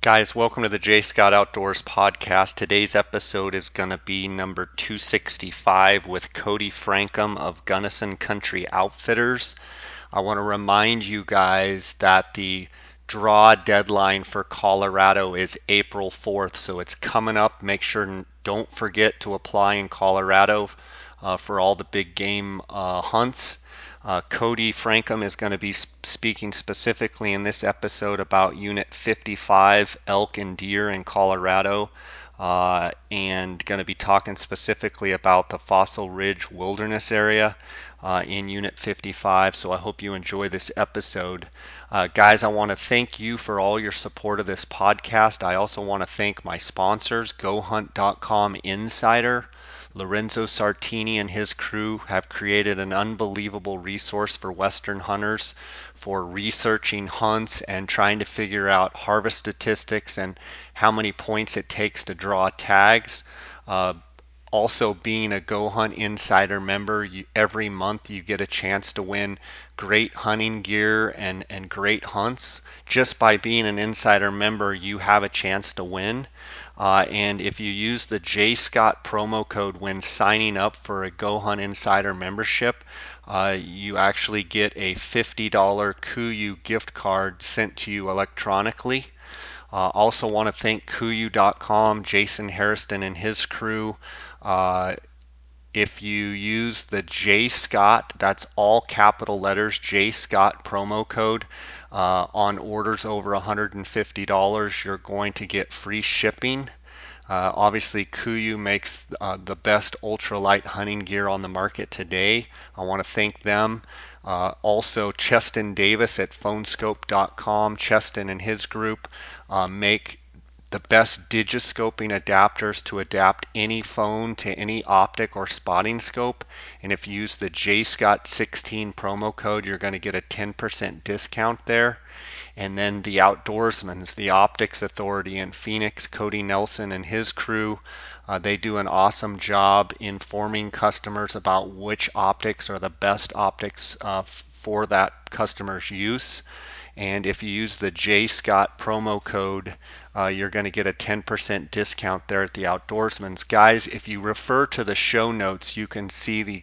Guys, welcome to the J. Scott Outdoors podcast. Today's episode is going to be number 265 with Cody Frankum of Gunnison Country Outfitters. I want to remind you guys that the draw deadline for Colorado is April 4th, so it's coming up. Make sure don't forget to apply in Colorado for all the big game hunts. Cody Frankum is going to be speaking specifically in this episode about Unit 55, elk and deer in Colorado, and going to be talking specifically about the Fossil Ridge Wilderness area in Unit 55. So I hope you enjoy this episode. Guys, I want to thank you for all your support of this podcast. I also want to thank my sponsors, GoHunt.com Insider. Lorenzo Sartini and his crew have created an unbelievable resource for Western hunters for researching hunts and trying to figure out harvest statistics and how many points it takes to draw tags. Also, being a Go Hunt Insider member, every month you get a chance to win great hunting gear and great hunts. Just by being an Insider member, you have a chance to win. And if you use the J. Scott promo code when signing up for a Go Hunt Insider membership, you actually get a $50 KUIU gift card sent to you electronically. Also want to thank KUIU.com, Jason Harrison and his crew. If you use the J. Scott, that's all capital letters, J. Scott promo code, on orders over $150, you're going to get free shipping. Obviously, KUIU makes the best ultralight hunting gear on the market today. I want to thank them. Also, Cheston Davis at phonescope.com. Cheston and his group make the best digiscoping adapters to adapt any phone to any optic or spotting scope. And if you use the JScott16 promo code, you're going to get a 10% discount there. And then the Outdoorsman's, the Optics Authority in Phoenix, Cody Nelson and his crew, they do an awesome job informing customers about which optics are the best optics for that customer's use. And if you use the J. Scott promo code, you're going to get a 10% discount there at the Outdoorsman's. Guys, if you refer to the show notes, you can see you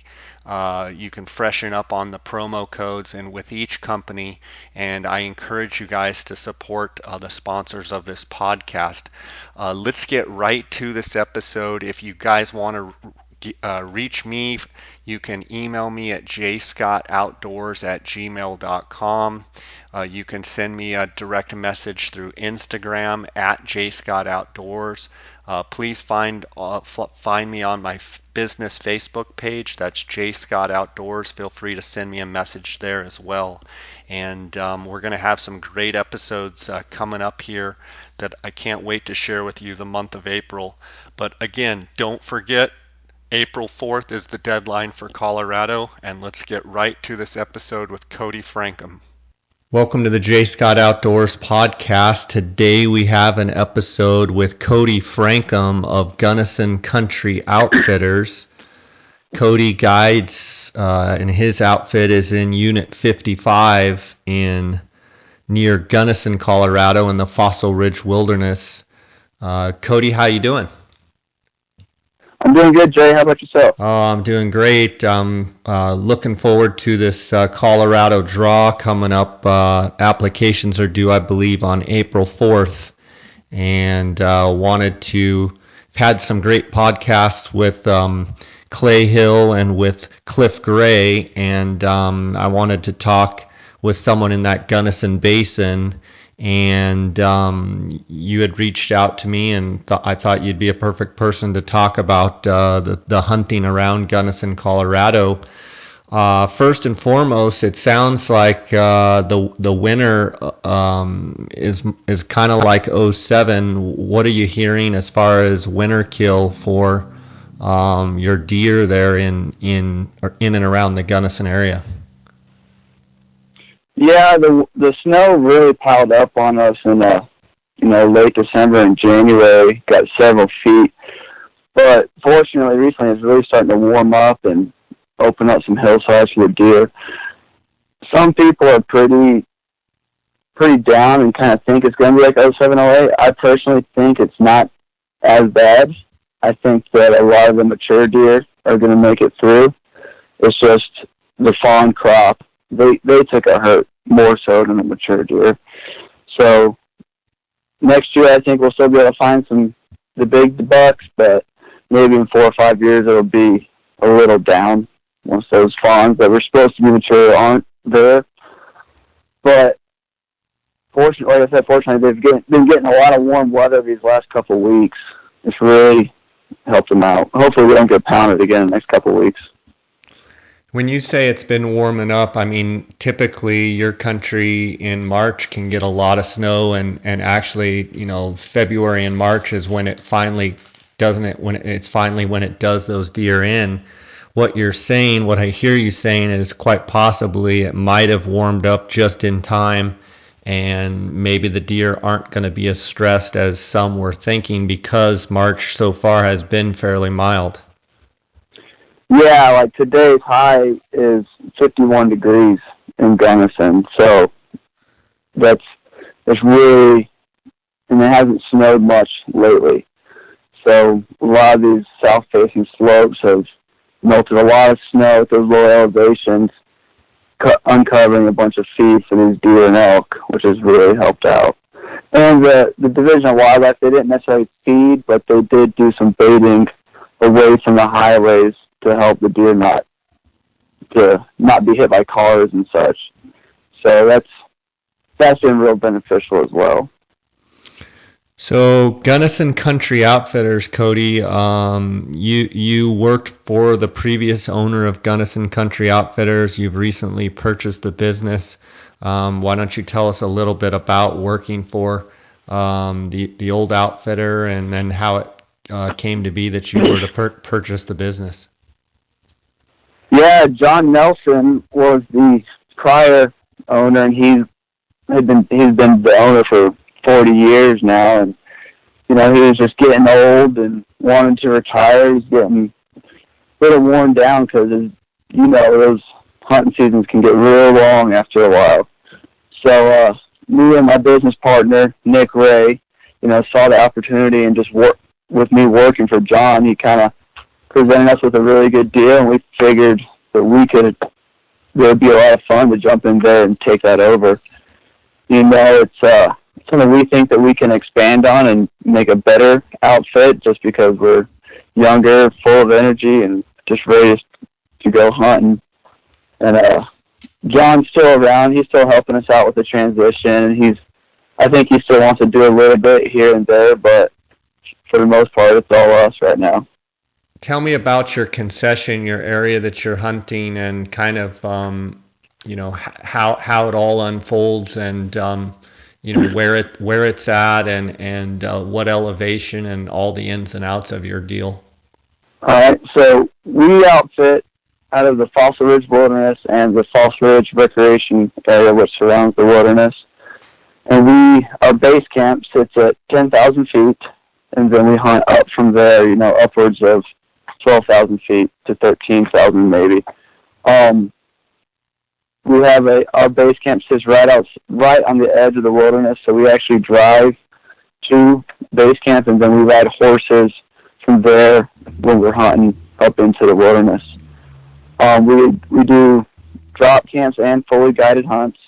can freshen up on the promo codes and with each company. And I encourage you guys to support the sponsors of this podcast. Let's get right to this episode. If you guys want to reach me, you can email me at jscottoutdoors@gmail.com. You can send me a direct message through Instagram at jscottoutdoors. Please find me on my business Facebook page. That's J. Scott Outdoors. Feel free to send me a message there as well. And we're going to have some great episodes coming up here that I can't wait to share with you the month of April. But again, don't forget, April 4th is the deadline for Colorado, and let's get right to this episode with Cody Frankum. Welcome to the J. Scott Outdoors podcast. Today we have an episode with Cody Frankum of Gunnison Country Outfitters. Cody guides, and his outfit is in Unit 55 near Gunnison, Colorado, in the Fossil Ridge Wilderness. Cody, how you doing? I'm doing good, Jay. How about yourself? Oh, I'm doing great. I'm looking forward to this Colorado draw coming up. Applications are due, I believe, on April 4th. And had some great podcasts with Clay Hill and with Cliff Gray. And I wanted to talk with someone in that Gunnison Basin. And you had reached out to me, and I thought you'd be a perfect person to talk about the hunting around Gunnison, Colorado. First and foremost, it sounds like the winter is kind of like '07. What are you hearing as far as winter kill for your deer there in and around the Gunnison area? Yeah, the snow really piled up on us in late December and January. Got several feet, but fortunately, recently it's really starting to warm up and open up some hillsides for the deer. Some people are pretty pretty down and kind of think it's going to be like 07, 08. I personally think it's not as bad. I think that a lot of the mature deer are going to make it through. It's just the fawn crop. They took a hurt more so than the mature deer. So next year I think we'll still be able to find the big bucks, but maybe in 4 or 5 years it'll be a little down once those fawns that were supposed to be mature aren't there. But fortunately, like I said, they've been getting a lot of warm weather these last couple of weeks. It's really helped them out. Hopefully we don't get pounded again in the next couple of weeks. When you say it's been warming up, I mean, typically your country in March can get a lot of snow, and actually, February and March is when it finally doesn't it, when it does those deer in. What you're saying, what I hear you saying is quite possibly it might have warmed up just in time, and maybe the deer aren't going to be as stressed as some were thinking because March so far has been fairly mild. Yeah, like today's high is 51 degrees in Gunnison, so it's really, and it hasn't snowed much lately. So a lot of these south-facing slopes have melted a lot of snow at those low elevations, uncovering a bunch of feed for these deer and elk, which has really helped out. And the Division of Wildlife, they didn't necessarily feed, but they did do some baiting away from the highways to help the deer not be hit by cars and such. So that's been real beneficial as well. So Gunnison Country Outfitters, Cody, you worked for the previous owner of Gunnison Country Outfitters. You've recently purchased the business. Why don't you tell us a little bit about working for the old outfitter, and then how it came to be that you were to purchase the business? Yeah, John Nelson was the prior owner, and he's been the owner for 40 years now, and he was just getting old and wanted to retire. He's getting a little worn down because those hunting seasons can get real long after a while. So me and my business partner Nick Ray, saw the opportunity, and just with me working for John, he kind of presented us with a really good deal, and we figured that there'd be a lot of fun to jump in there and take that over. It's something we think that we can expand on and make a better outfit, just because we're younger, full of energy, and just ready to go hunting. And John's still around. He's still helping us out with the transition, and I think he still wants to do a little bit here and there, but for the most part, it's all us right now. Tell me about your concession, your area that you're hunting, and kind of how it all unfolds, and where it's at, and what elevation, and all the ins and outs of your deal. All right, so we outfit out of the Fossil Ridge Wilderness and the Fossil Ridge Recreation Area, which surrounds the wilderness. And our base camp sits at 10,000 feet, and then we hunt up from there, upwards of 12,000 feet to 13,000 maybe. We have our base camp sits right on the edge of the wilderness, so we actually drive to base camp, and then we ride horses from there when we're hunting up into the wilderness. We do drop camps and fully guided hunts,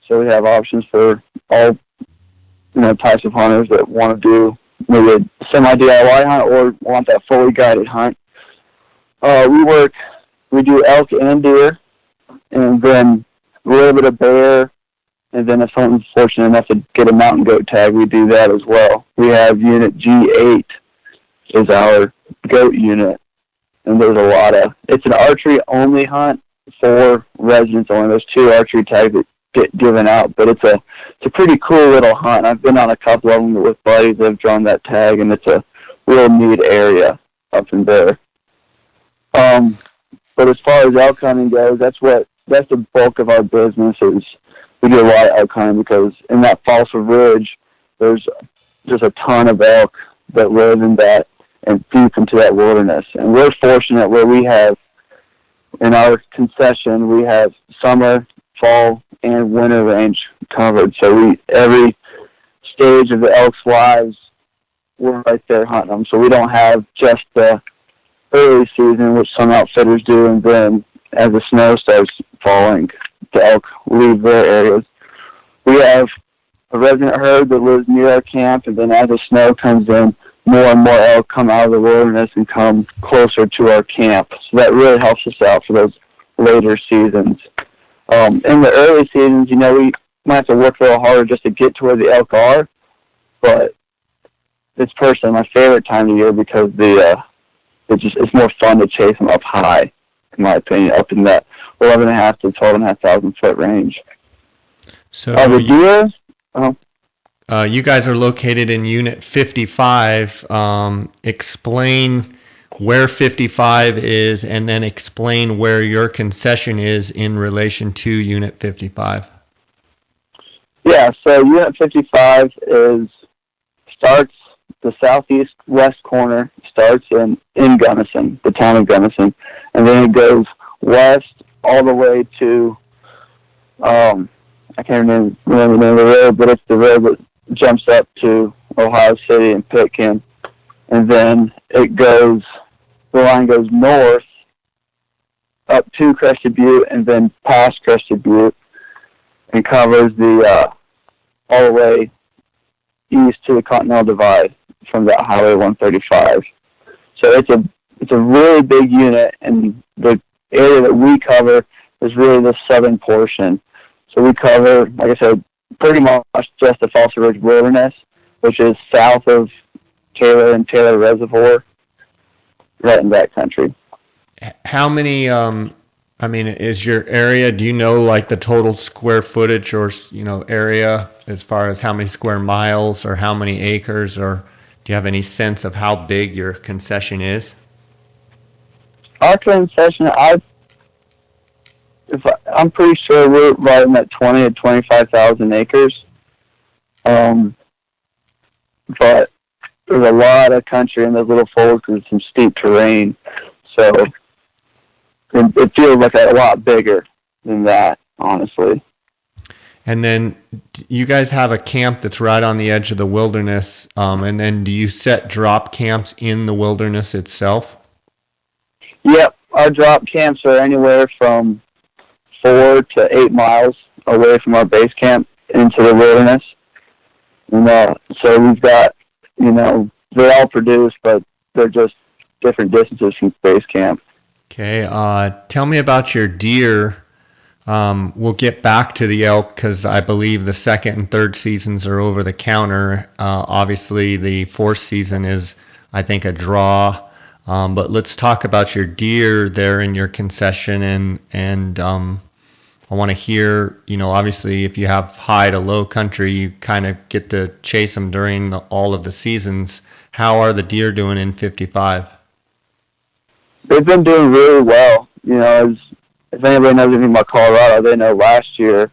so we have options for all types of hunters that want to do maybe a semi-DIY hunt or want that fully guided hunt. We do elk and deer, and then a little bit of bear, and then if someone's fortunate enough to get a mountain goat tag, we do that as well. We have unit G8 is our goat unit, and there's it's an archery only hunt for residents only. There's 2 archery tags that get given out, but it's a pretty cool little hunt. I've been on a couple of them with buddies that have drawn that tag, and it's a real neat area up in there. But as far as elk hunting goes, that's the bulk of our business. Is we do a lot of elk hunting, because in that Fossil Ridge, there's just a ton of elk that live in that and deep into that wilderness. And we're fortunate where we have, in our concession, we have summer fall and winter range covered. So every stage of the elk's lives, we're right there hunting them. So we don't have just the early season, which some outfitters do, and then as the snow starts falling, the elk leave their areas. We have a resident herd that lives near our camp, and then as the snow comes in, more and more elk come out of the wilderness and come closer to our camp. So that really helps us out for those later seasons. In the early seasons, we might have to work a little harder just to get to where the elk are, but it's personally my favorite time of year because it's more fun to chase them up high, in my opinion, up in that 11.5 to 12,500 foot range. So the deer, you guys are located in Unit 55. Explain where 55 is, and then explain where your concession is in relation to Unit 55. Yeah, so Unit 55 starts the southeast west corner, starts in Gunnison, the town of Gunnison, and then it goes west all the way to, I can't remember the name of the road, but it's the road that jumps up to Ohio City and Pitkin, and then the line goes north up to Crested Butte and then past Crested Butte and covers all the way east to the Continental Divide from that Highway 135. So it's a really big unit, and the area that we cover is really the southern portion. So we cover, like I said, pretty much just the Fossil Ridge Wilderness, which is south of Taylor and Taylor Reservoir, right in that country. How many, is your area, do you know like the total square footage or, area as far as how many square miles or how many acres, or do you have any sense of how big your concession is? Our concession, I'm pretty sure we're right in that 20 to 25,000 acres. But there's a lot of country in those little folds and some steep terrain. So it feels like a lot bigger than that, honestly. And then you guys have a camp that's right on the edge of the wilderness. And then do you set drop camps in the wilderness itself? Yep. Our drop camps are anywhere from 4 to 8 miles away from our base camp into the wilderness. And so we've got, they all produce, but they're just different distances from base camp. Okay. Tell me about your deer. We'll get back to the elk because I believe the second and third seasons are over the counter. Obviously, the fourth season is, I think, a draw. But let's talk about your deer there in your concession, and I want to hear, obviously if you have high to low country, you kind of get to chase them during all of the seasons. How are the deer doing in 55? They've been doing really well. If anybody knows anything about Colorado, they know last year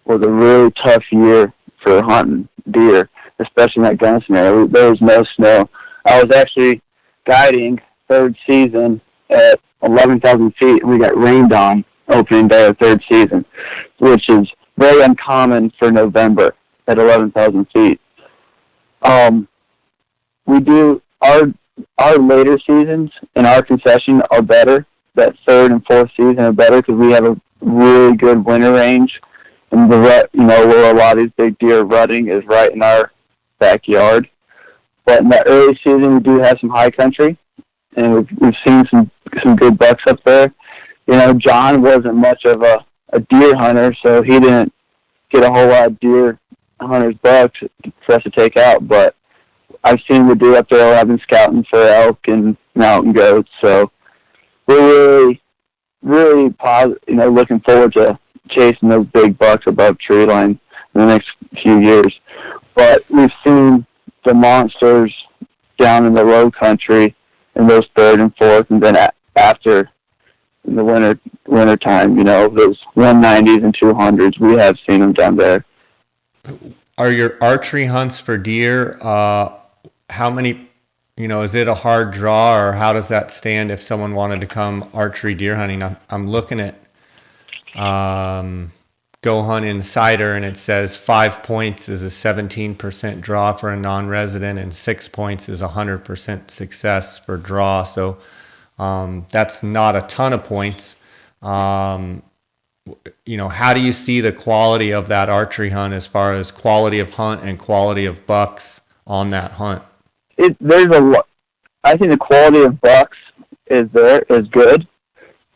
was a really tough year for hunting deer, especially in that Gunnison area. There was no snow. I was actually guiding third season at 11,000 feet, and we got rained on opening day of third season, which is very uncommon for November at 11,000 feet. We do our later seasons in our concession are better. That third and fourth season are better because we have a really good winter range, and where a lot of these big deer are rutting is right in our backyard. But in the early season, we do have some high country, and we've seen some good bucks up there. John wasn't much of a deer hunter, so he didn't get a whole lot of deer hunters bucks for us to take out. But I've seen the deer up there. I've been scouting for elk and mountain goats, so we're really, really positive. Looking forward to chasing those big bucks above tree line in the next few years. But we've seen the monsters down in the low country in those third and fourth, and then after in the winter time, those 190s and 200s, we have seen them down there. Are your archery hunts for deer, how many, is it a hard draw, or how does that stand if someone wanted to come archery deer hunting? I'm looking at go hunt Insider, and it says 5 points is a 17% draw for a non-resident, and 6 points is 100% success for draw. So that's not a ton of points. How do you see the quality of that archery hunt as far as quality of hunt and quality of bucks on that hunt? I think the quality of bucks is good.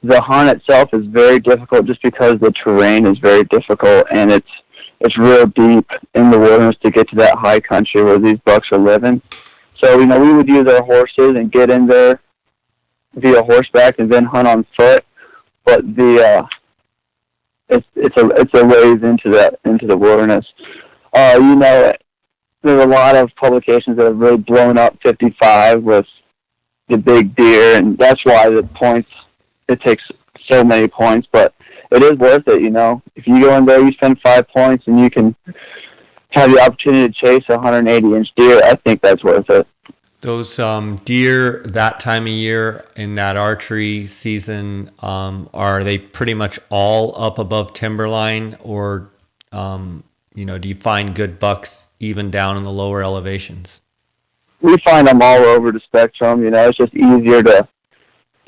The hunt itself is very difficult just because the terrain is very difficult, and it's real deep in the wilderness to get to that high country where these bucks are living. So, we would use our horses and get in there via horseback and then hunt on foot. But it's a ways into the wilderness. There's a lot of publications that have really blown up 55 with the big deer, and that's why it takes so many points, but it is worth it. If you go in there, you spend 5 points, and you can have the opportunity to chase a 180-inch deer. I think that's worth it. Those deer that time of year in that archery season, are they pretty much all up above timberline, or do you find good bucks even down in the lower elevations? We find them all over the spectrum. It's just easier to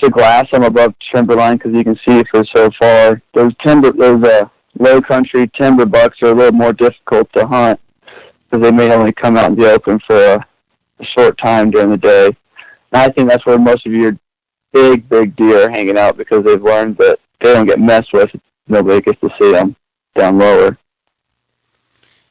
glass them above timberline because you can see for so far. Those low country timber bucks are a little more difficult to hunt because they may only come out in the open for a short time during the day. And I think that's where most of your big deer are hanging out, because they've learned that they don't get messed with. Nobody gets to see them down lower.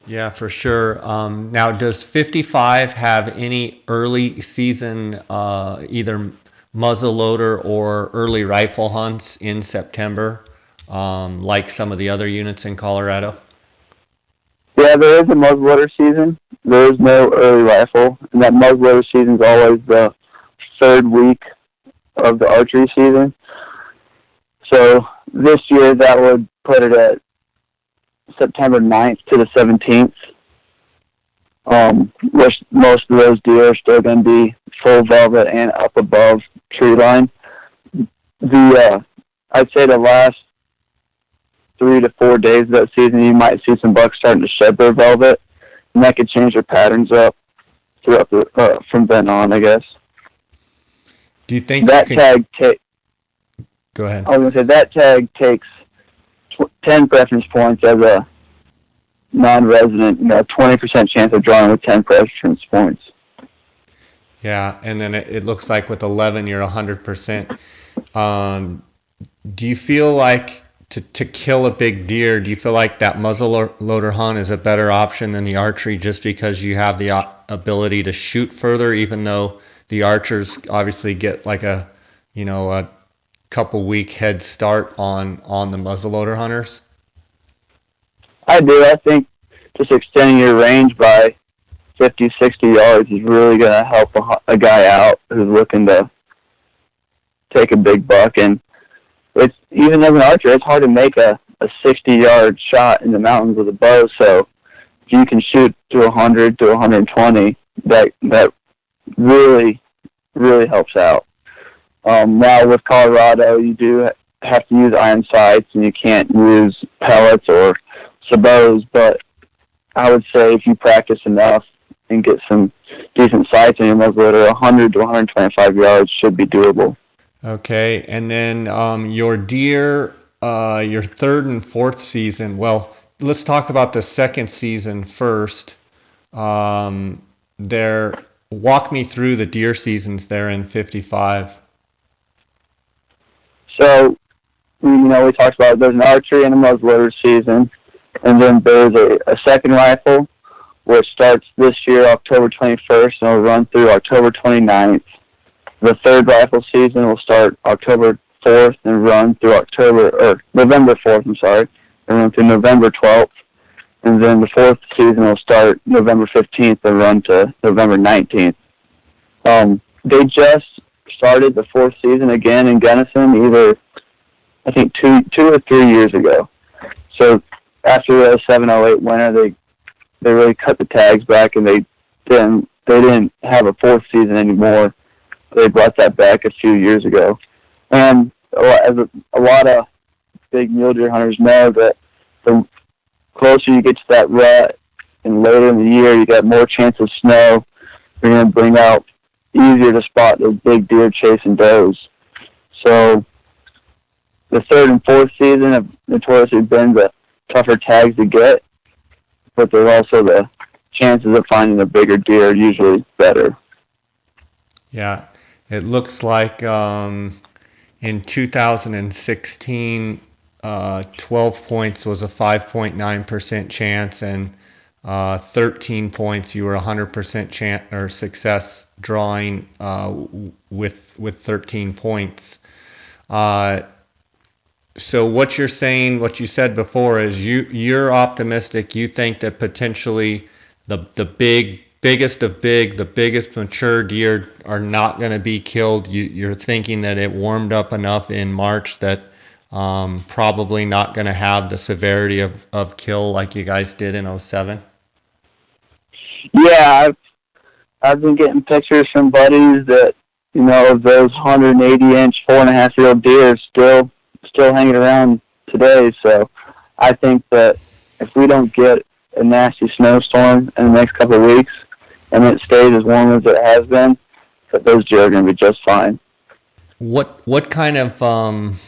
Yeah, for sure. Now, does 55 have any early season either muzzleloader or early rifle hunts in September, like some of the other units in Colorado? Yeah, there is a muzzleloader season. There is no early rifle, and that muzzleloader season is always the third week of the archery season. So this year, that would put it at September 9th to the 17th, which most of those deer are still going to be full velvet and up above tree line. I'd say the last 3 to 4 days of that season, you might see some bucks starting to shed their velvet, and that could change their patterns up throughout from then on, I guess. Do you think that tag Go ahead. I was going to say that tag takes 10 preference points as a non-resident, 20% chance of drawing with 10 preference points. Yeah, and then it looks like with 11, you're 100%. Do you feel like to kill a big deer, do you feel like that muzzleloader hunt is a better option than the archery just because you have the ability to shoot further, even though the archers obviously get like a couple week head start on the muzzleloader hunters? I do. I think just extending your range by 50, 60 yards is really going to help a guy out who's looking to take a big buck. And it's, even as an archer, it's hard to make a 60-yard shot in the mountains with a bow. So if you can shoot to 100 to 120, that really, really helps out. Now with Colorado, you do have to use iron sights, and you can't use pellets or sabots, but I would say if you practice enough and get some decent sights on your muzzleloader, 100 to 125 yards should be doable. Okay, and then your deer, your third and fourth season, well, let's talk about the second season first. Walk me through the deer seasons there in 55. So, we talked about there's an archery and a muzzleloader season, and then there's a second rifle, which starts this year, October 21st, and will run through October 29th. The third rifle season will start October 4th and run through November 4th, and run through November 12th. And then the fourth season will start November 15th and run to November 19th. They just started the fourth season again in Gunnison, either, I think, two or 3 years ago. So after the 708 winter, they really cut the tags back, and they didn't have a fourth season anymore. They brought that back a few years ago. And as a lot of big mule deer hunters know, that the closer you get to that rut and later in the year, you got more chance of snow. You're going to bring out easier to spot those big deer chasing does. So the third and fourth season have notoriously been the tougher tags to get, but there's also the chances of finding a bigger deer usually better. Yeah, it looks like in 2016, 12 points was a 5.9% chance, and 13 points you were 100% chance or success drawing with 13 points. So what you're saying, what you said before, is you're optimistic. You think that potentially the biggest mature deer are not going to be killed. You're thinking that it warmed up enough in March that probably not going to have the severity of kill like you guys did in 07. Yeah, I've been getting pictures from buddies that, you know, of those 180-inch, 4.5-year-old deer still hanging around today. So I think that if we don't get a nasty snowstorm in the next couple of weeks and it stays as warm as it has been, that those deer are going to be just fine. What kind of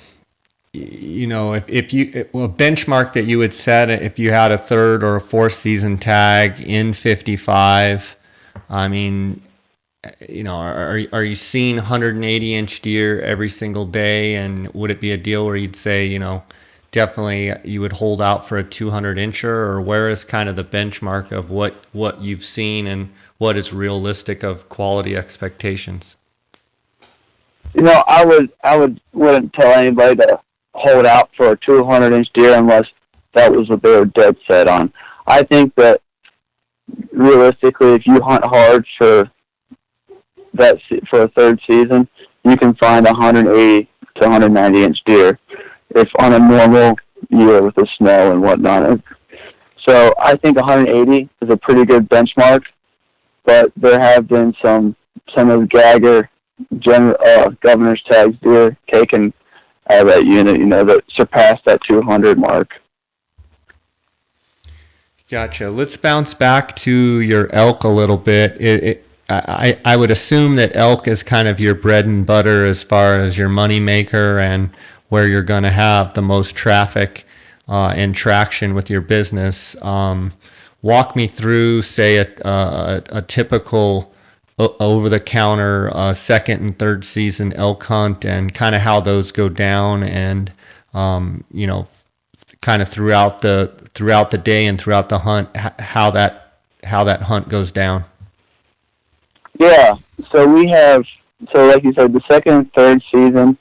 you know, if you a benchmark that you would set if you had a third or a fourth season tag in 55? I mean, you know, are you seeing 180-inch deer every single day? And would it be a deal where you'd say, you know, definitely you would hold out for a 200-incher, or where is kind of the benchmark of what you've seen and what is realistic of quality expectations? You know, I wouldn't tell anybody to hold out for a 200-inch deer unless that was what they were dead set on. I think that realistically, if you hunt hard for a third season, you can find 180 to 190-inch deer if on a normal year with the snow and whatnot. So I think 180 is a pretty good benchmark, but there have been some of the Gagger governor's tags deer taken out of that unit, you know, that surpassed that 200 mark. Gotcha. Let's bounce back to your elk a little bit. I would assume that elk is kind of your bread and butter as far as your money maker and where you're going to have the most traffic and traction with your business. Walk me through, say, a typical over-the-counter second and third season elk hunt and kind of how those go down, and you know, kind of throughout the day and throughout the hunt, how that hunt goes down. Yeah, so like you said, the second and third season,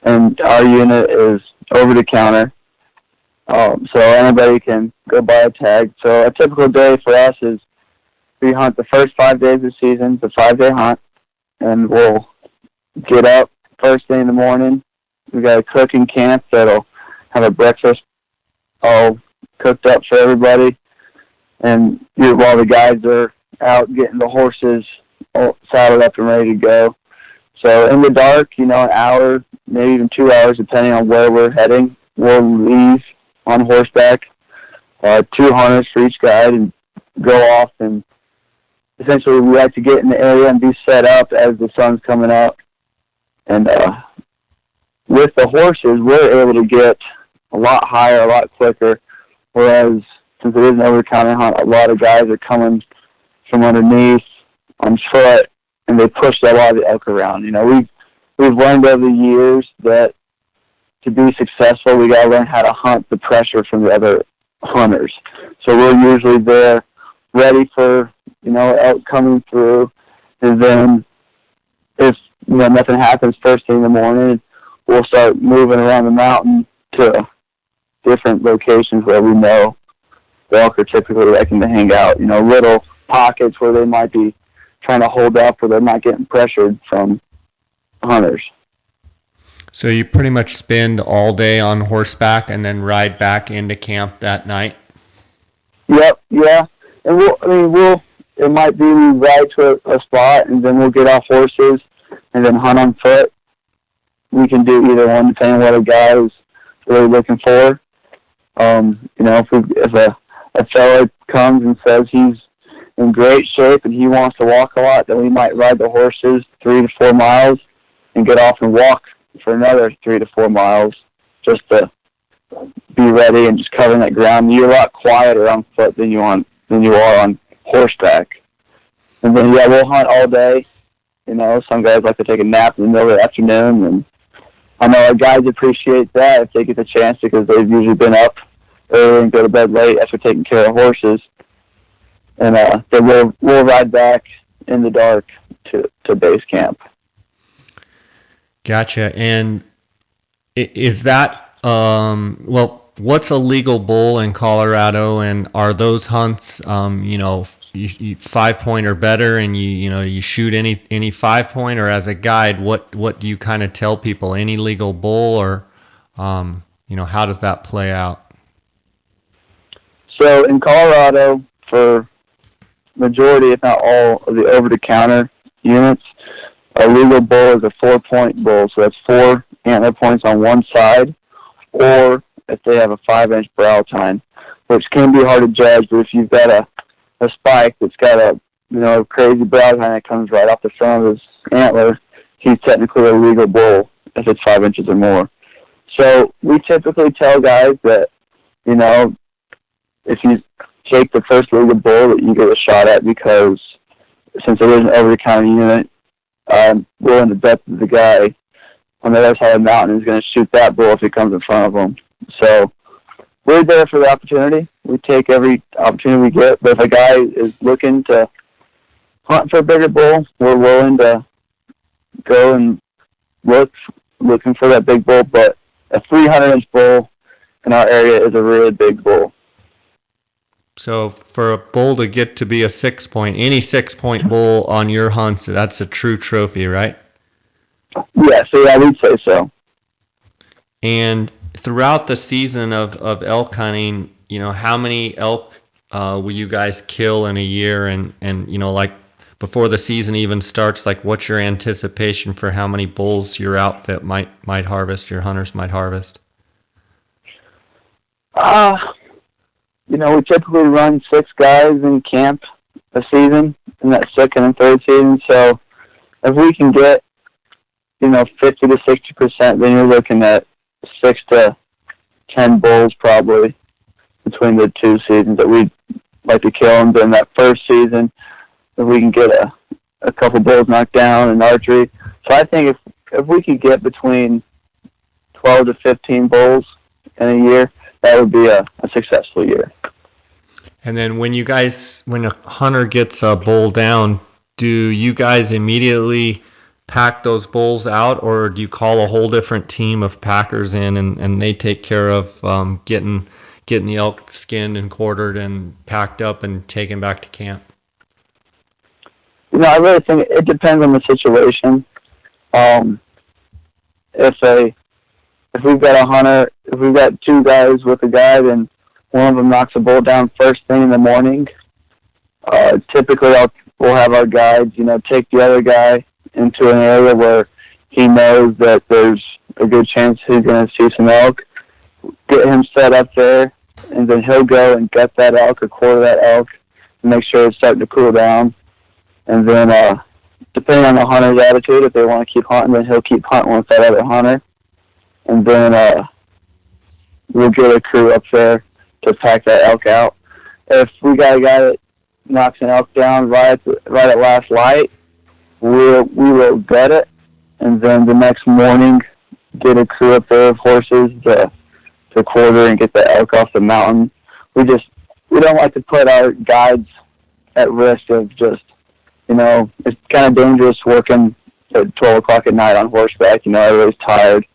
and our unit is over the counter. So anybody can go buy a tag. So a typical day for us is we hunt the first 5 days of the season, the 5-day hunt, and we'll get up first thing in the morning. We got a cooking camp that'll have a breakfast all cooked up for everybody, and while the guys are out getting the horses all saddled up and ready to go. So in the dark, you know, an hour, maybe even 2 hours, depending on where we're heading, we'll leave on horseback, 2 hunters for each guide, and go off. And essentially we like to get in the area and be set up as the sun's coming up. And with the horses, we're able to get a lot higher, a lot quicker, whereas since it is an over-the-counter hunt, a lot of guys are coming from underneath on foot, and they push a lot of the elk around. You know, we've learned over the years that to be successful, we got to learn how to hunt the pressure from the other hunters. So we're usually there ready for, you know, elk coming through, and then if, you know, nothing happens first thing in the morning, we'll start moving around the mountain to different locations where we know the elk are typically liking to hang out, you know, little pockets where they might be trying to hold up, where they're not getting pressured from hunters. So you pretty much spend all day on horseback and then ride back into camp that night? Yep, yeah. And it might be we ride to a spot and then we'll get off horses and then hunt on foot. We can do either one depending on what a guy is really looking for. If a fella comes and says he's in great shape and he wants to walk a lot, then we might ride the horses 3 to 4 miles and get off and walk for another 3 to 4 miles just to be ready and just covering that ground. You're a lot quieter on foot than you are on horseback. And then we'll hunt all day. Some guys like to take a nap in the middle of the afternoon, and I know our guys appreciate that if they get the chance because they've usually been up early and go to bed late after taking care of horses. And then we'll ride back in the dark to base camp. Gotcha. And is that what's a legal bull in Colorado, and are those hunts 5 point or better, and you shoot any 5-point, or as a guide, what do you kind of tell people? Any legal bull, or how does that play out? So in Colorado, for majority, if not all, of the over-the-counter units, a legal bull is a 4-point bull. So that's 4 antler points on one side, or if they have a 5-inch brow tine, which can be hard to judge. But if you've got a spike that's got a crazy brow tine that comes right off the front of his antler, he's technically a legal bull if it's 5 inches or more. So we typically tell guys that if you take the first legal bull that you get a shot at, because since it is an over-the-counter unit, I'm willing to bet that the guy on the other side of the mountain is going to shoot that bull if he comes in front of him. So we're there for the opportunity. We take every opportunity we get. But if a guy is looking to hunt for a bigger bull, we're willing to go and looking for that big bull. But a 300-inch bull in our area is a really big bull. So for a bull to get to be a 6-point, any 6-point bull on your hunts, that's a true trophy, right? Yeah, we'd say so. And throughout the season of elk hunting, how many elk will you guys kill in a year? And like before the season even starts, like what's your anticipation for how many bulls your outfit might harvest, your hunters might harvest? We typically run 6 guys in camp a season in that second and third season. So if we can get 50 to 60%, then you're looking at 6 to 10 bulls probably between the 2 seasons that we'd like to kill. And then that first season, if we can get a couple bulls knocked down in archery. So I think if we could get between 12 to 15 bulls in a year, that would be a successful year. And then when a hunter gets a bull down, do you guys immediately pack those bulls out, or do you call a whole different team of packers in and they take care of getting the elk skinned and quartered and packed up and taken back to camp? I really think it depends on the situation. If we've got a hunter, if we've got 2 guys with a guide and one of them knocks a bull down first thing in the morning, typically we'll have our guides, take the other guy into an area where he knows that there's a good chance he's going to see some elk, get him set up there, and then he'll go and gut that elk or quarter that elk and make sure it's starting to cool down. And then depending on the hunter's attitude, if they want to keep hunting, then he'll keep hunting with that other hunter. And then we'll get a crew up there to pack that elk out. If we got a guy that knocks an elk down right at last light, we will gut it, and then the next morning get a crew up there of horses to quarter and get the elk off the mountain. We don't like to put our guides at risk of just, it's kind of dangerous working at 12 o'clock at night on horseback. Everybody's tired.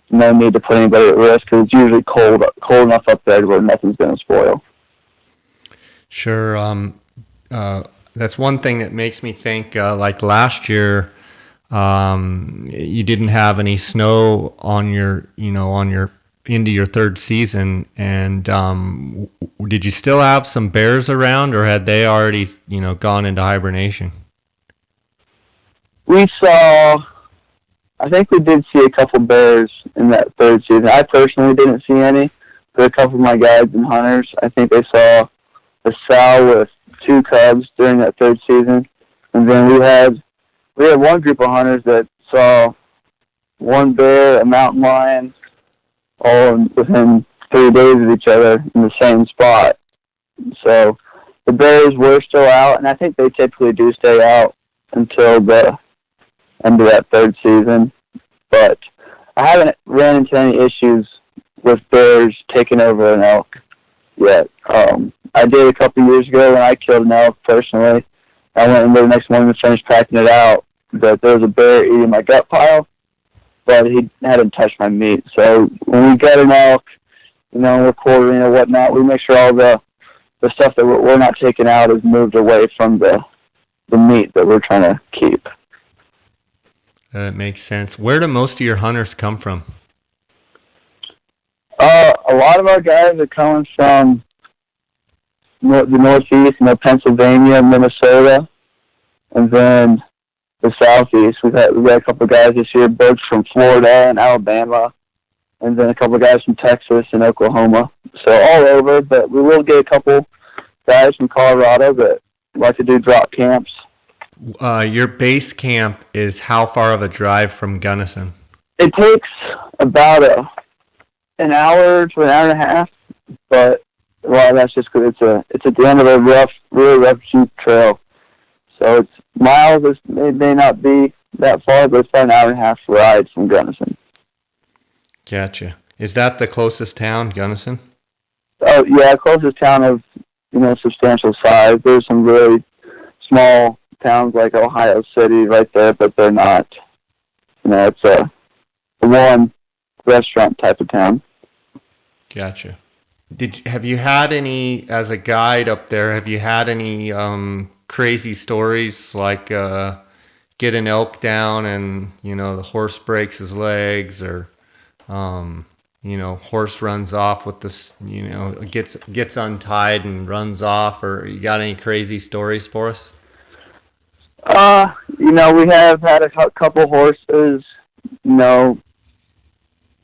No need to put anybody at risk because it's usually cold enough up there where nothing's going to spoil. Sure. That's one thing that makes me think, like last year, you didn't have any snow on your into your third season, and did you still have some bears around, or had they already, gone into hibernation? I think we did see a couple bears in that third season. I personally didn't see any, a couple of my guides and hunters, I think they saw a sow with 2 cubs during that 3rd season. And then we had one group of hunters that saw 1 bear, a mountain lion, all within 3 days of each other in the same spot. So the bears were still out, and I think they typically do stay out until the end of that 3rd season. But I haven't ran into any issues with bears taking over an elk yet. I did a couple years ago when I killed an elk personally. I went in there the next morning and finished packing it out, but there was a bear eating my gut pile, but he hadn't touched my meat. So when we get an elk, we're quartering or whatnot, we make sure all the stuff that we're not taking out is moved away from the meat that we're trying to keep. That makes sense. Where do most of your hunters come from? A lot of our guys are coming from the Northeast, Pennsylvania, Minnesota, and then the Southeast. We've had a couple of guys this year, both from Florida and Alabama, and then a couple of guys from Texas and Oklahoma. So all over, but we will get a couple guys from Colorado that like to do drop camps. Your base camp is how far of a drive from Gunnison? It takes about an hour to an hour and a half, but a lot of that's just because it's at the end of a really rough Jeep trail. So it's miles. It may not be that far, but it's about an hour and a half ride from Gunnison. Gotcha. Is that the closest town, Gunnison? Oh yeah, closest town of substantial size. There's some really small towns like Ohio City right there, but they're not. It's a one restaurant type of town. Gotcha. Have you had any, as a guide up there, have you had any crazy stories like get an elk down and the horse breaks his legs, or horse runs off with this, gets untied and runs off, or you got any crazy stories for us? We have had a couple horses,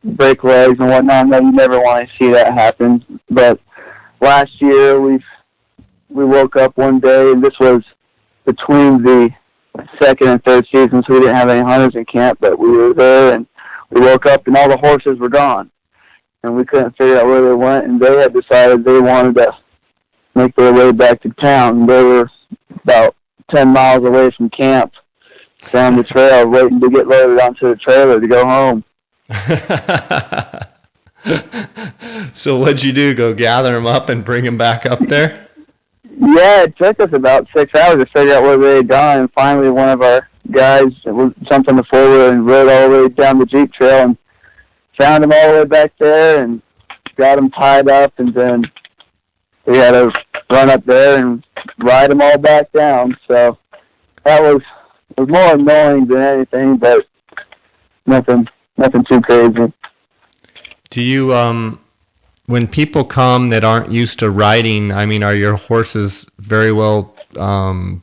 break legs and whatnot. No, you never want to see that happen. But last year we woke up one day, and this was between the 2nd and 3rd season, so we didn't have any hunters in camp, but we were there, and we woke up and all the horses were gone, and we couldn't figure out where they went, and they had decided they wanted to make their way back to town. They were about 10 miles away from camp down the trail, waiting to get loaded onto the trailer to go home. So what'd you do? Go gather them up and bring them back up there? Yeah, it took us about 6 hours to figure out where they had gone, and finally one of our guys jumped on the four-wheeler and rode all the way down the Jeep trail and found them all the way back there and got them tied up, and then we had to run up there and ride them all back down. So that was more annoying than anything, but nothing too crazy. Do you, when people come that aren't used to riding, are your horses very well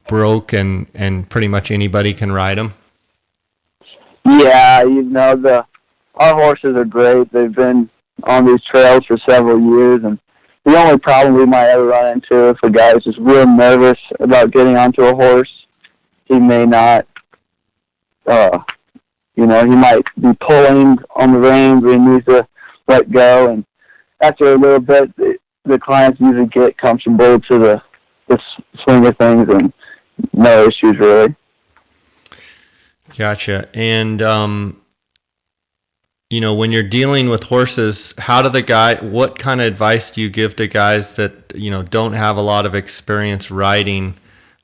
broke and pretty much anybody can ride them? Yeah, our horses are great. They've been on these trails for several years, and the only problem we might ever run into if a guy is just real nervous about getting onto a horse, he may not, he might be pulling on the reins where he needs to let go, and after a little bit, the clients usually get comfortable to the swing of things, and no issues really. Gotcha. And when you're dealing with horses, what kind of advice do you give to guys that don't have a lot of experience riding?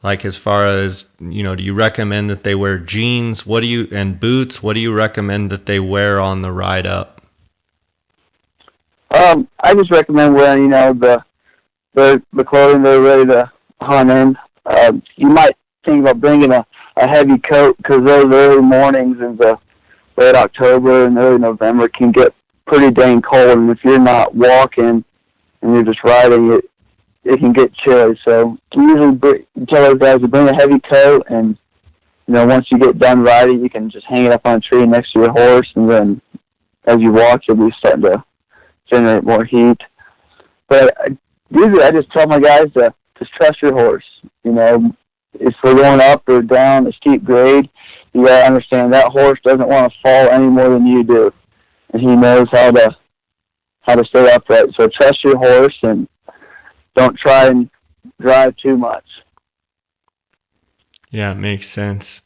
Like, as far as do you recommend that they wear jeans? And boots? What do you recommend that they wear on the ride up? I just recommend wearing, the clothing they're ready to hunt in. You might think about bringing a heavy coat, because those early mornings in the late October and early November can get pretty dang cold, and if you're not walking and you're just riding, it can get chilly. So you usually tell those guys to bring a heavy coat, and once you get done riding, you can just hang it up on a tree next to your horse, and then as you walk, you'll be starting to generate more heat. But usually I just tell my guys to just trust your horse. You know, if we're going up or down a steep grade, you got to understand that horse doesn't want to fall any more than you do. And he knows how to stay upright. So trust your horse and don't try and drive too much. Yeah, it makes sense.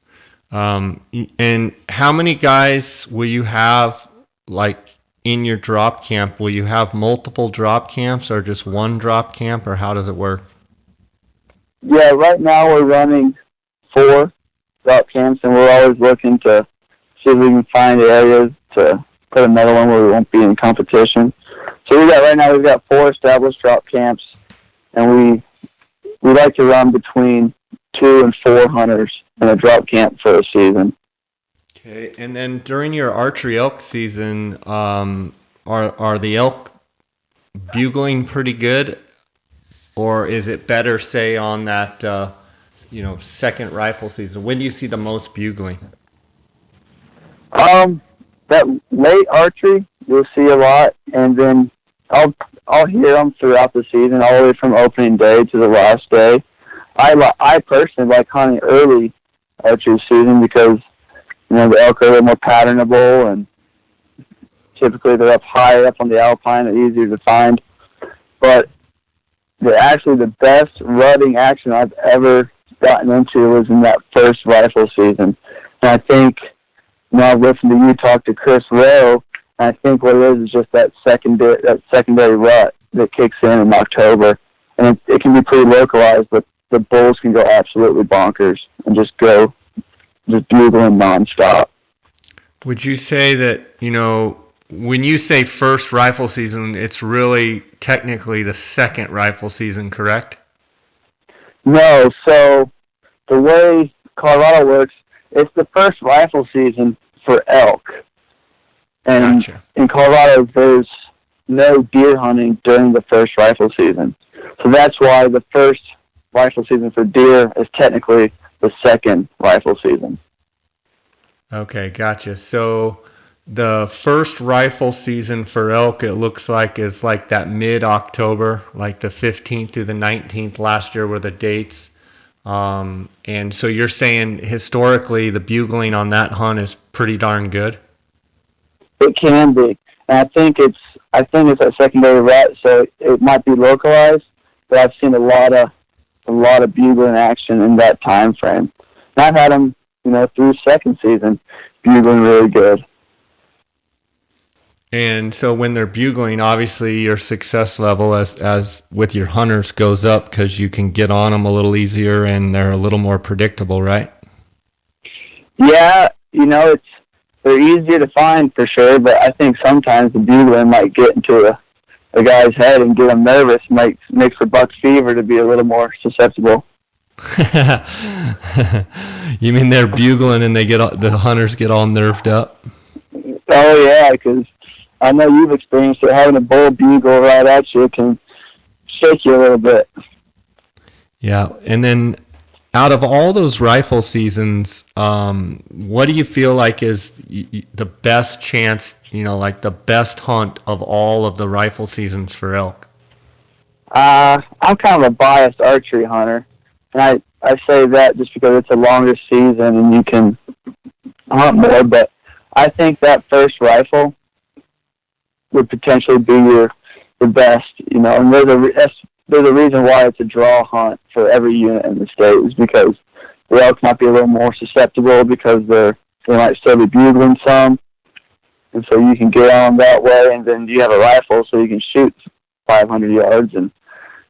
And how many guys will you have, like, in your drop camp? Will you have multiple drop camps or just one drop camp, or how does it work? Yeah, right now we're running 4 drop camps, and we're always looking to see if we can find areas to put another one where we won't be in competition. So right now we've got 4 established drop camps, and we like to run between 2 and 4 hunters in a drop camp for a season. Okay, and then during your archery elk season, are the elk bugling pretty good, or is it better, say, on that second rifle season? When do you see the most bugling? That late archery you'll see a lot, and then I'll hear them throughout the season, all the way from opening day to the last day. I personally like hunting early archery season because, you know, the elk are a little more patternable, and typically they're up higher up on the alpine, they're easier to find. But the best rutting action I've ever gotten into was in that first rifle season. And I think, you know, I've listened to you talk to Chris Rowe, and I think what it is just that secondary rut that kicks in October. And it can be pretty localized, but the bulls can go absolutely bonkers and just bugling nonstop. Would you say that, you know, when you say first rifle season, it's really technically the second rifle season, correct? No, so the way Colorado works, it's the first rifle season for elk. And Gotcha. In Colorado, there's no deer hunting during the first rifle season. So that's why the first rifle season for deer is technically the second rifle season. Okay, gotcha. So the first rifle season for elk, it looks like, is like that mid-October, like the 15th through the 19th last year were the dates. And so you're saying historically the bugling on that hunt is pretty darn good? It can be. And I think it's a secondary rut, so it might be localized, but I've seen a lot of bugling action in that time frame. And I've had them, you know, through second season bugling really good. And so when they're bugling, obviously your success level as with your hunters goes up because you can get on them a little easier and they're a little more predictable, right? Yeah, you know, they're easier to find for sure, but I think sometimes the bugling might get into a guy's head and get him nervous, might make for buck fever to be a little more susceptible. You mean they're bugling and the hunters get all nerved up? Oh yeah, because I know you've experienced it. Having a bull bugle right at you can shake you a little bit. Yeah, and then out of all those rifle seasons, what do you feel like is the best chance, you know, like the best hunt of all of the rifle seasons for elk? I'm kind of a biased archery hunter, and I say that just because it's a longer season and you can hunt more, but I think that first rifle would potentially be the best, you know, and there's a reason why it's a draw hunt for every unit in the state, is because the elk might be a little more susceptible because they might still be bugling some, and so you can get on that way, and then you have a rifle so you can shoot 500 yards and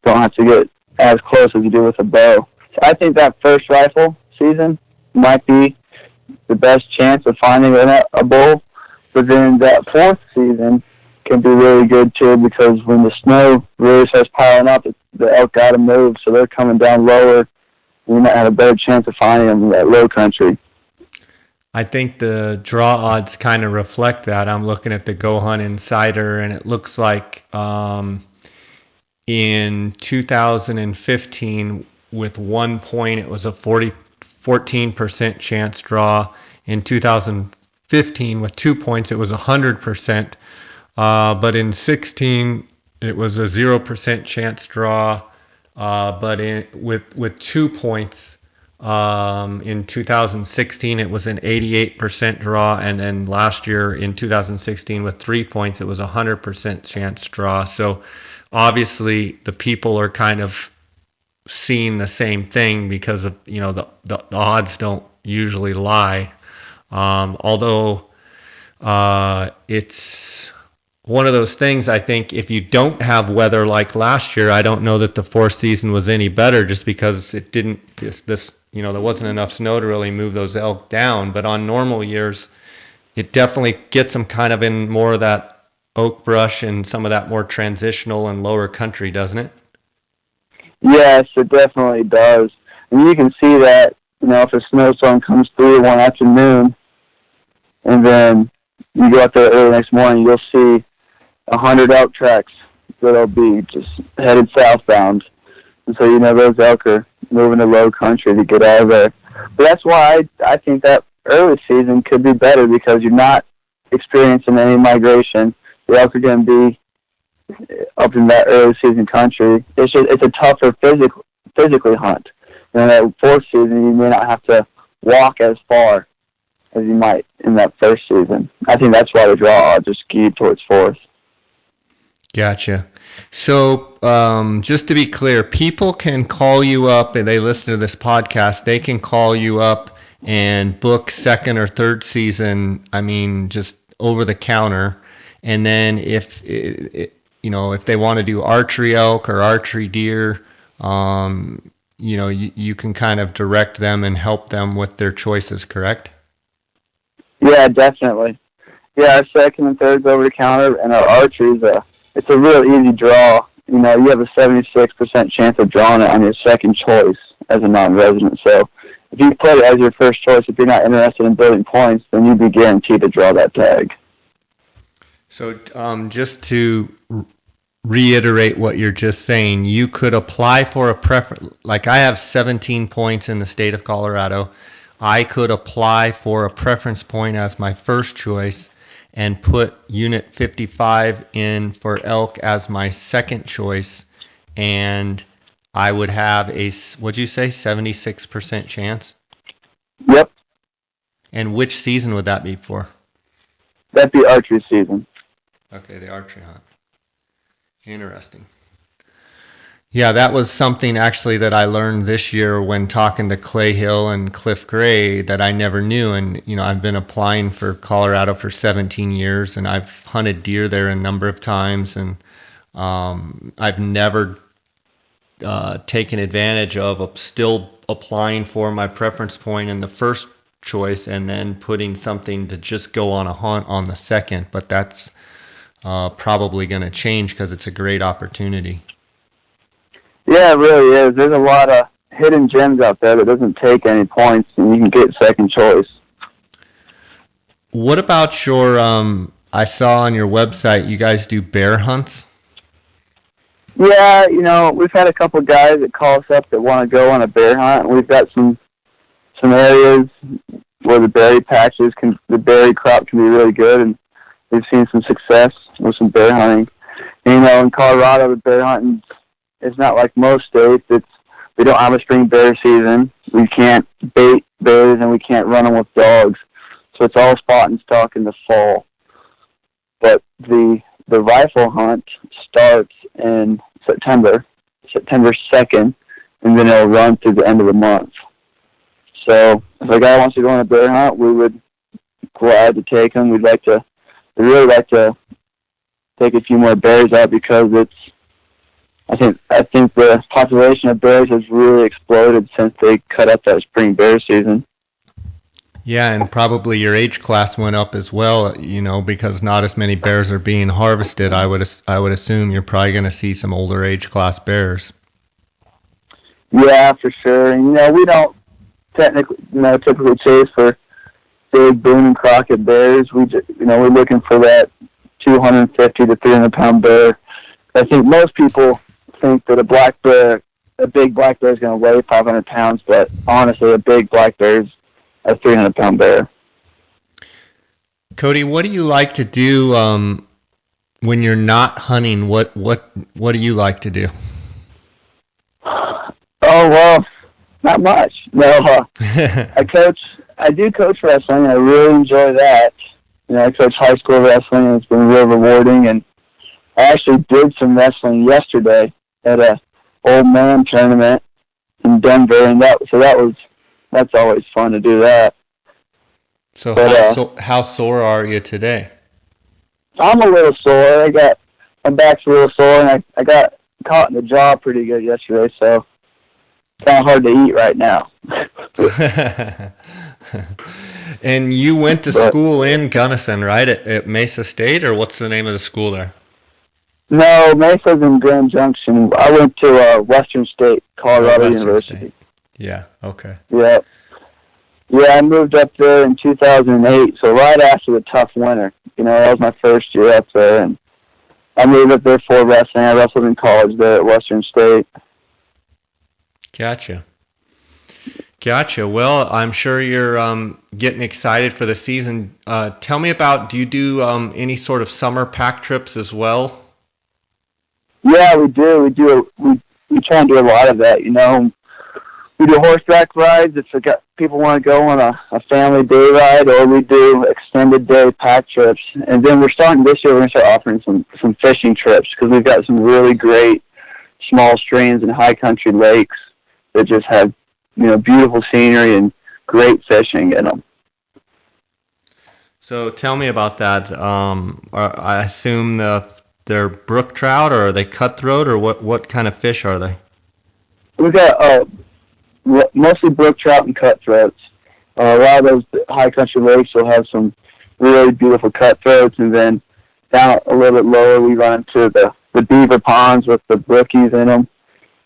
don't have to get as close as you do with a bow. So I think that first rifle season might be the best chance of finding a bull, but then that fourth season can be really good too, because when the snow really starts piling up, the elk got to move, so they're coming down lower. You might have a better chance of finding them in that low country. I think the draw odds kind of reflect that. I'm looking at the Go Hunt Insider, and it looks like in 2015, with 1 point, it was a 14% chance draw. In 2015, with 2 points, it was 100%. But in 16, it was a 0% chance draw, but with 2 points. In 2016, it was an 88% draw, and then last year in 2016 with 3 points, it was a 100% chance draw. So obviously the people are kind of seeing the same thing because of the odds don't usually lie. Although it's one of those things. I think if you don't have weather like last year, I don't know that the fourth season was any better, just because it didn't there wasn't enough snow to really move those elk down. But on normal years, it definitely gets them kind of in more of that oak brush and some of that more transitional and lower country, doesn't it? Yes, it definitely does. And you can see that, if a snowstorm comes through one afternoon, and then you go out there early next morning, you'll see 100 elk tracks that'll be just headed southbound. And so those elk are moving to low country to get out of there. But that's why I think that early season could be better, because you're not experiencing any migration. The elk are going to be up in that early season country. It's a tougher physically hunt. That fourth season, you may not have to walk as far as you might in that first season. I think that's why the draw odds are skewed towards fourth. Gotcha. So just to be clear, people can call you up, and they listen to this podcast, they can call you up and book second or third season, just over the counter. And then if they want to do archery elk or archery deer, you can kind of direct them and help them with their choices, correct? Yeah, definitely. Yeah, our second and third's over the counter, and our archery's it's a real easy draw. You have a 76% chance of drawing it on your second choice as a non-resident. So if you put it as your first choice, if you're not interested in building points, then you'd be guaranteed to draw that tag. So just to reiterate what you're just saying, you could apply for a preference. Like, I have 17 points in the state of Colorado. I could apply for a preference point as my first choice and put unit 55 in for elk as my second choice, and I would have what'd you say, 76% chance? Yep. And which season would that be for? That'd be archery season. Okay, the archery hunt. Interesting. Yeah, that was something actually that I learned this year when talking to Clay Hill and Cliff Gray that I never knew. And, I've been applying for Colorado for 17 years, and I've hunted deer there a number of times. And I've never taken advantage of still applying for my preference point in the first choice and then putting something to just go on a hunt on the second. But that's probably going to change because it's a great opportunity. Yeah, it really is. There's a lot of hidden gems out there that doesn't take any points, and you can get second choice. What about your, I saw on your website, you guys do bear hunts? Yeah, we've had a couple of guys that call us up that want to go on a bear hunt, and we've got some areas where the berry crop can be really good, and we've seen some success with some bear hunting. And, in Colorado, the bear hunting, it's not like most states. We don't have a spring bear season. We can't bait bears, and we can't run them with dogs. So it's all spot and stalk in the fall. But the rifle hunt starts in September 2nd, and then it'll run through the end of the month. So if a guy wants to go on a bear hunt, we would be glad to take him. We'd really like to take a few more bears out, because I think the population of bears has really exploded since they cut up that spring bear season. Yeah, and probably your age class went up as well, because not as many bears are being harvested. I would assume you're probably going to see some older age class bears. Yeah, for sure. And, we don't typically chase for big Boone and Crockett bears. We're looking for that 250 to 300 pound bear. I think most people think that a big black bear is going to weigh 500 pounds, but honestly, a big black bear is a 300-pound bear. Cody, what do you like to do when you're not hunting, what do you like to do? Oh, well, not much. No, I do coach wrestling. I really enjoy that. I coach high school wrestling, and it's been real rewarding. And I actually did some wrestling yesterday at a old man tournament in Denver, and that's always fun to do that. So how sore are you today? I'm a little sore. My back's a little sore, and I got caught in the jaw pretty good yesterday, so it's kind of hard to eat right now. And you went to school in Gunnison, right? At Mesa State, or what's the name of the school there? No, Mesa's in Grand Junction. I went to Western State, Colorado University. State. Yeah, okay. Yeah. Yeah, I moved up there in 2008, so right after the tough winter. That was my first year up there, and I moved up there for wrestling. I wrestled in college there at Western State. Gotcha. Well, I'm sure you're getting excited for the season. Tell me about, do you do any sort of summer pack trips as well? Yeah, we do. We try and do a lot of that, We do horseback rides if people want to go on a family day ride, or we do extended day pack trips. And then this year we're going to start offering some fishing trips, because we've got some really great small streams and high country lakes that just have, beautiful scenery and great fishing in them. So tell me about that. I assume they're brook trout, or are they cutthroat, or what kind of fish are they? We've got mostly brook trout and cutthroats. A lot of those high country lakes will have some really beautiful cutthroats, and then down a little bit lower we run into the beaver ponds with the brookies in them.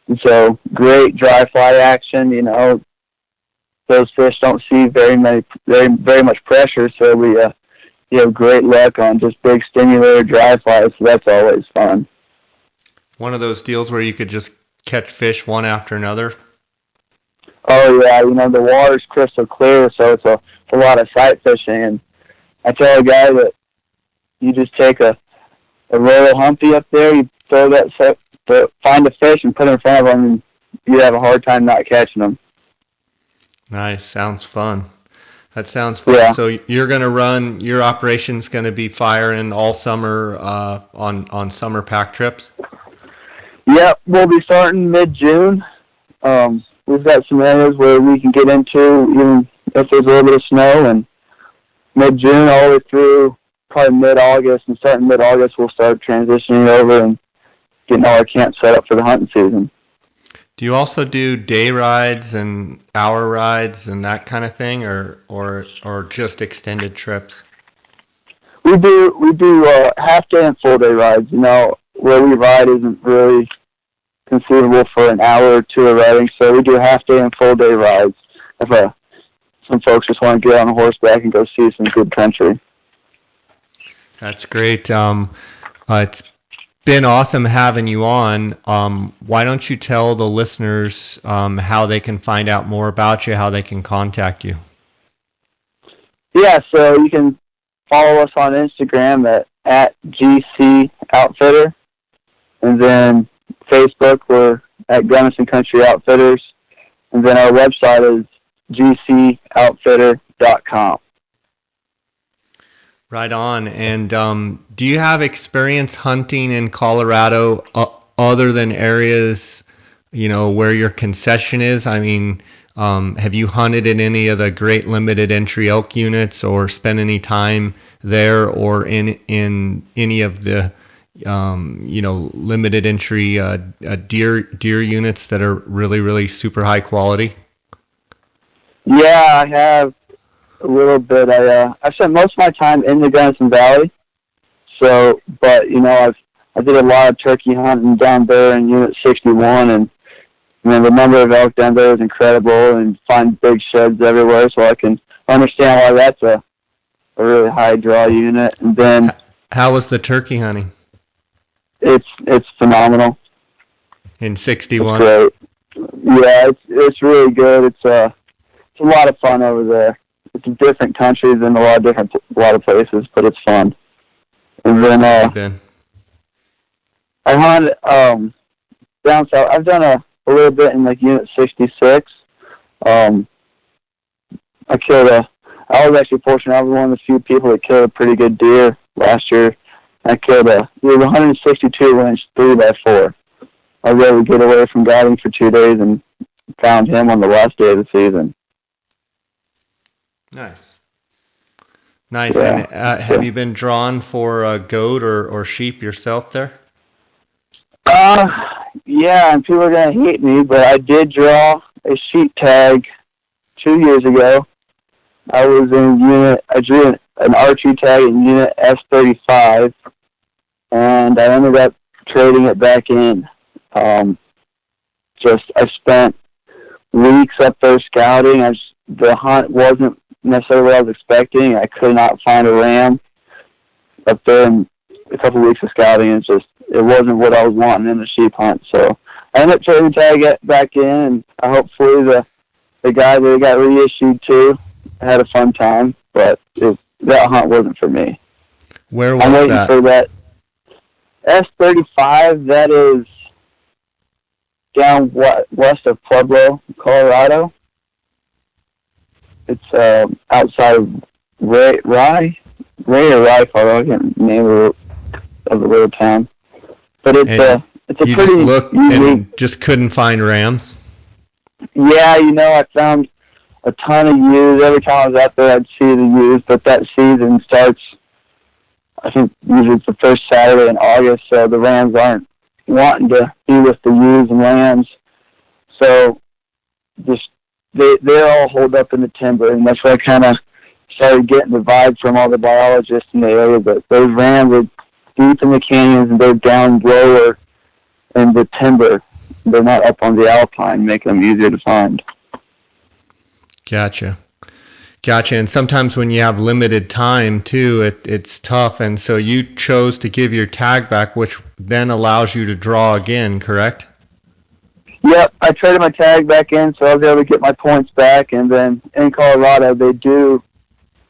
And so great dry fly action. Those fish don't see very much pressure, so we have great luck on just big stimulator dry flies. So that's always fun. One of those deals where you could just catch fish one after another. Oh yeah, the water's crystal clear, so it's a lot of sight fishing. And I tell a guy that you just take a royal humpy up there, you throw that find a fish and put it in front of them, and you have a hard time not catching them. Nice, sounds fun. That sounds fun. Yeah. So you're going to run, your operation's going to be firing all summer on summer pack trips? Yep, we'll be starting mid-June. We've got some areas where we can get into, even if there's a little bit of snow, and mid-June all the way through probably mid-August, and starting mid-August we'll start transitioning over and getting all our camps set up for the hunting season. Do you also do day rides and hour rides and that kind of thing, or just extended trips? We do half day and full day rides. Where we ride isn't really conceivable for an hour or two of riding, so we do half day and full day rides if some folks just want to get on a horseback and go see some good country. That's great. It's been awesome having you on. Why don't you tell the listeners how they can find out more about you, how they can contact you? Yeah, so you can follow us on Instagram at GC Outfitter, and then Facebook we're at Gunnison Country Outfitters, and then our website is gcoutfitter.com. Right on. And do you have experience hunting in Colorado other than areas, where your concession is? I mean, have you hunted in any of the great limited entry elk units, or spent any time there, or in any of the limited entry deer units that are really, really super high quality? Yeah, I have a little bit. I've spent most of my time in the Gunnison Valley. So, but I did a lot of turkey hunting down there in Unit 61, and the number of elk down there is incredible, and find big sheds everywhere. So I can understand why that's a really high draw unit. And then, how was the turkey hunting? It's phenomenal. In 61. It's great. Yeah, it's really good. It's a lot of fun over there. It's a different country than a lot of places, but it's fun. And then I hunt down south. I've done a little bit in like Unit 66. I was actually fortunate. I was one of the few people that killed a pretty good deer last year. I killed it was 162 inch 3x4. I was able to get away from guiding for 2 days and found him on the last day of the season. Nice. Nice. Yeah. And have you been drawn for goat or sheep yourself there? Yeah, and people are going to hate me, but I did draw a sheep tag 2 years ago. I drew an archery tag in Unit S35, and I ended up trading it back in. I spent weeks up there scouting. The hunt wasn't necessarily what I was expecting. I could not find a ram up there in a couple of weeks of scouting. It wasn't what I was wanting in the sheep hunt. So I ended up trading tag it back in, and hopefully the guy that got reissued to had a fun time, but that hunt wasn't for me. Where was I'm waiting that? for that S35. That is down west of Pueblo, Colorado. It's outside of Ray or Rye, I can't name of the little town. But it's a you pretty just looked unique. and just couldn't find rams? Yeah, I found a ton of ewes. Every time I was out there, I'd see the ewes, but that season starts, I think, usually it's the first Saturday in August, so the rams aren't wanting to be with the ewes and lambs. So they're all holed up in the timber, and that's where I kind of started getting the vibe from all the biologists in the area, but those rams are deep in the canyons, and they're down lower in the timber. They're not up on the alpine, making them easier to find. Gotcha. And sometimes when you have limited time too, it's tough. And so you chose to give your tag back, which then allows you to draw again, correct? Yep, I traded my tag back in, so I was able to get my points back. And then in Colorado, they do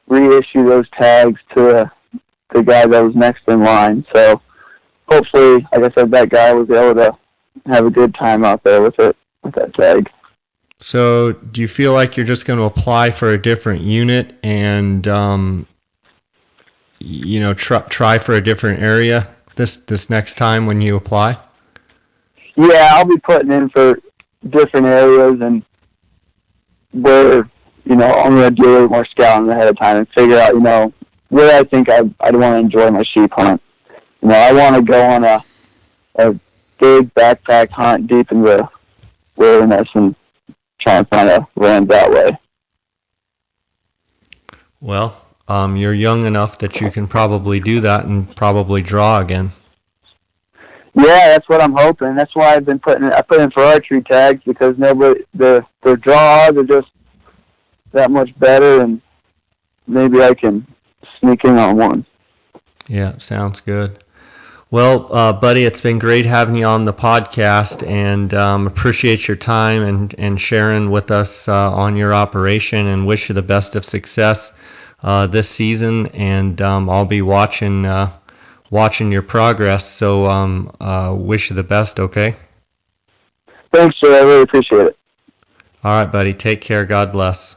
reissue those tags to the guy that was next in line. So hopefully, like I said, that guy was able to have a good time out there with that tag. So do you feel like you're just going to apply for a different unit and try for a different area this next time when you apply? Yeah, I'll be putting in for different areas, and where I'm going to do a little more scouting ahead of time and figure out where I think I'd want to enjoy my sheep hunt. I want to go on a big backpack hunt deep in the wilderness and try and find a ram that way. Well, you're young enough that you can probably do that and probably draw again. Yeah, that's what I'm hoping. That's why I put in for archery tags, because their draws are just that much better, and maybe I can sneak in on one. Yeah, sounds good. Well, buddy, it's been great having you on the podcast, and appreciate your time and sharing with us on your operation, and wish you the best of success this season. And I'll be watching your progress, so wish you the best, okay? Thanks, sir. I really appreciate it. All right, buddy. Take care. God bless.